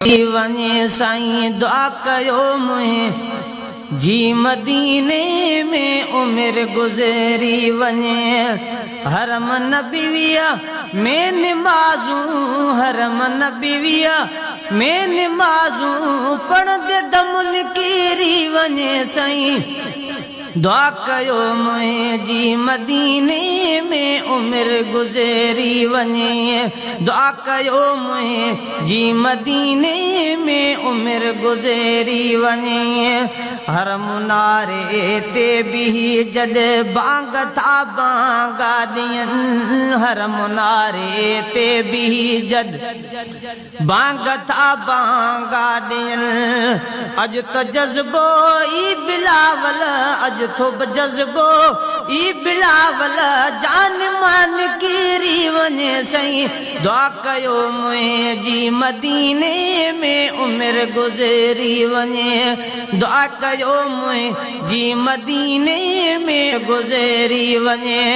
वञे साईं दुआ कयो मुंहिंजी जी मदीने में उम्र गुज़री वञे। हरम नबीविया में निमाज़ूं हरम नबीविया में निमाज़ूं पढ़ंदे दम निकिरी वञे साईं दुआ कयो मुंहिंजी मदीने में उम्र गुज़री वञे। दुआ कयो मुंहिंजी मदीने में उम्र गुज़री वञे। हर मुनारे ते भी जद बांग था बांगा ॾियनि हर मुनारे ते भी जद बांग था बांगा ॾियनि। अॼु त जज़्बो ई बिलावल अॼु थो जज़्बो ई बिलावल जान मान किरी वञे साईं दुआ कयो मुंहिंजी मदीने में उम्र गुज़री वञे। दुआ कयो मुंहिंजी मदीने में गुज़री वञे।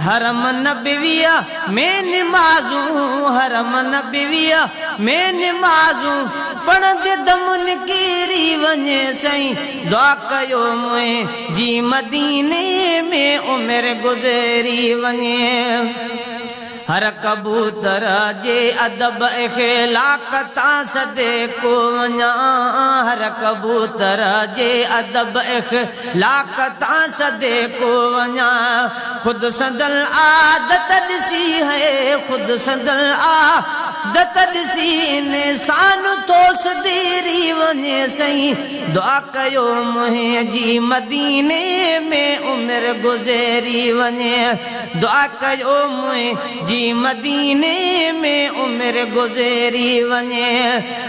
हरम नबीविया में निमाज़ूं हरम नबीविया में निमाज़ूं पढ़ंदे दम निकिरी वञे साईं दुआ कयो मुंहिंजी मदीने में उम्र गुज़री वञे। हर कबूतर जे अदब इख़लाक़ तां सदेको वञा हर कबूतर जे अदब इख़लाक़ तां सदेको वञा। खुद संदल आदत ॾिसी है खुद संदल आदत ॾिसी इंसान तो सदेरी वञे साईं दुआ कयो मुंहिंजी मदीने में उम्र गुज़री वञे। दुआ कयो मुंहिंजी मदीने में उम्र गुज़री वञे।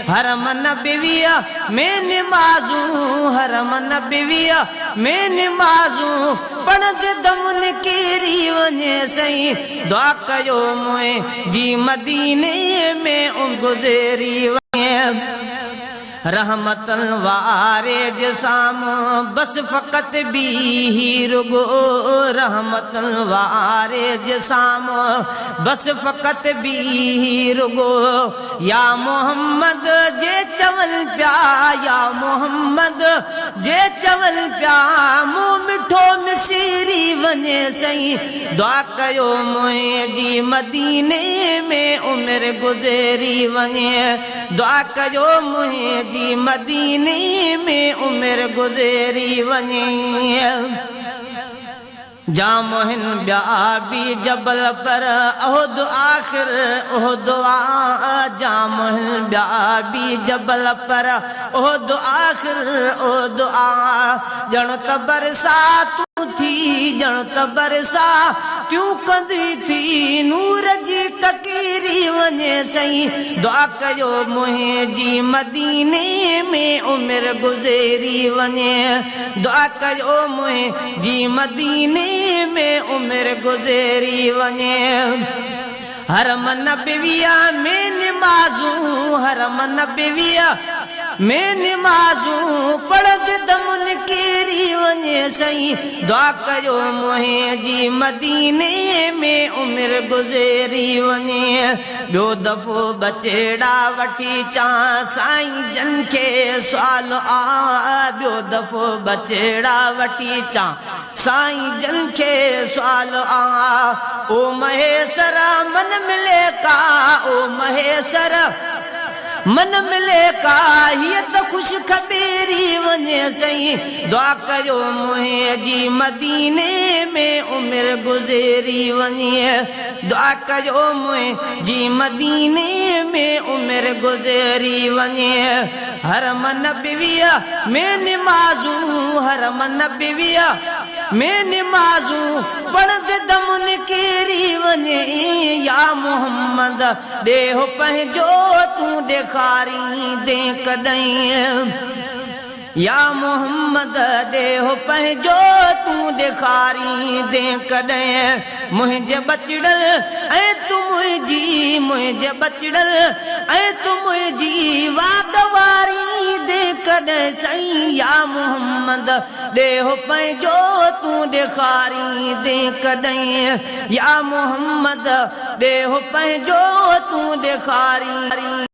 हरम नबीविया में निमाज़ूं हरम नबीविया में निमाज़ूं पढ़ंदे दम निकिरी वञे साईं दुआ कयो मुंहिंजी मदीने में उम्र गुज़री वञे। रहमतन वारे जे साम्हूं बस फ़क़त बीही रुगो रहमतन वारे जे साम्हूं बस फ़क़त बीही रुगो। या मोहम्मद जे चवनि पिया या मोहम्मद जे चवनि पिया मूं मिठो मिसिरी वञे साईं दुआ कयो मुंहिंजी मदीने में उम्र गुज़री वञे। दुआ कयो मुंहिंजी मदीने में उम्र गुज़री वञे। जाम हिन ॿिया बि जबल पर उहद आख़िर उहद जाम हिन ॿिया बि जबल पर उहद आख़िर उहद ॼण त बरसातूं थी ॼण त बरसातूं कंदी थी नूर जी तकीरी वञे साईं दुआ कयो मुंहिंजी मदीने में उम्र गुज़री वञे। दुआ कयो मुंहिंजी मदीने में उम्र गुज़री वञे। हरम नबीविया में निमाज़ूं हरम नबीविया में निमाज़ूं पढ़ंदे दम निकिरी वञे साईं दुआ कयो मुंहिंजी मदीने में उम्र गुज़री वञे। ॿियो दफ़ो बचेड़ा वठी चां साईं जन खे सुवाल ॿियो दफ़ो बचेड़ा वठी चां साईं जन खे सुवाल ओ महेसर मन मिले का ओ महेसर मन मिले का हीअ त ख़ुश ख़बीरी वञे साईं दुआ कयो मुंहिंजी मदीने में उम्र गुज़री वञे। दुआ कयो मुंहिंजी मदीने में उम्र गुज़री वञे। हरम नबीविया में निमाज़ूं हरम नबीविया में निमाज़ूं पढ़ंदे दम निकिरी वञे। या मोहम्मद ॾेहो पंहिंजो तूं ॾेखारी दे कॾहिं या मोहम्मद ॾेहो पंहिंजो तूं ॾेखारी दे कॾहिं मुंहिंजे बचड़ल ऐं तूं मुंहिंजे बचड़ल ऐं तूं मुंहिंजी वागवारी दे कॾहिं साईं या मोहम्मद ॾेहो पंहिंजो तूं ॾेखारी दे कॾहिं या मोहम्मद ॾेहो पंहिंजो तूं ॾेखारी